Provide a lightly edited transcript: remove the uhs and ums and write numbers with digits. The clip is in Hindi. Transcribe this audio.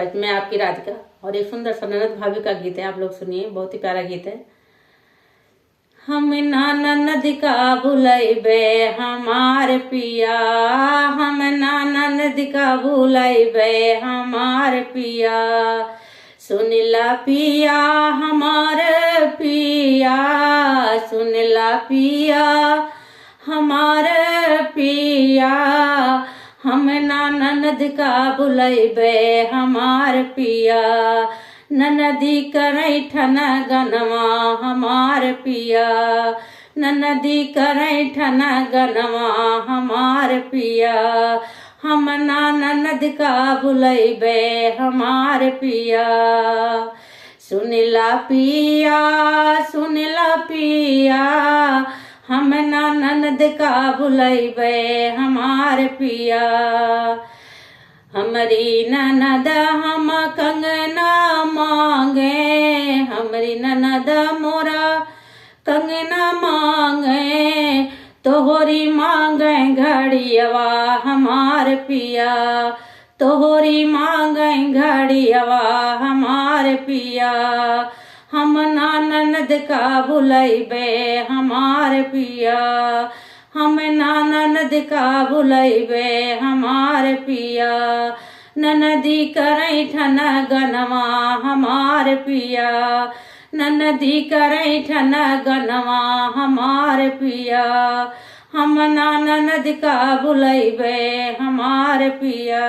गाइस, मैं आपकी राधिका और एक सुंदर सा ननद भाभी का गीत है, आप लोग सुनिए, बहुत ही प्यारा गीत है। हम ना ननद का भुलैबे हमार पिया, हम ना ननद का भुलैबे हमार पिया, सुनला पिया हमार पिया, सुनला पिया हमार पिया, हम ना ननद का भुलैबे हमार पिया, ननदी करैठन गनवा हमार पिया, ननदी करैठन गनवा हमार पिया, हम ना ननद का भुलैबे हमार पिया, सुनला पिया सुनला पिया, हम ना ननद का भुलैबे हमार पिया, हमरी ननद हम कंगना मांगे, हमरी ननद मोरा कंगना मांगे, तोहरी मांगे घड़ियवा हमार पिया, तोहरी मांगे घड़ियवा हमार पिया, हम ना ननद का भुलैबे हमार पिया, हम ना ननद का भुलैबे हमार पिया, ननदी करैठन गनवा हमार पिया, ननदी करैठन गनवा हमार पिया, हम ना ननद का भुलैबे हमार पिया।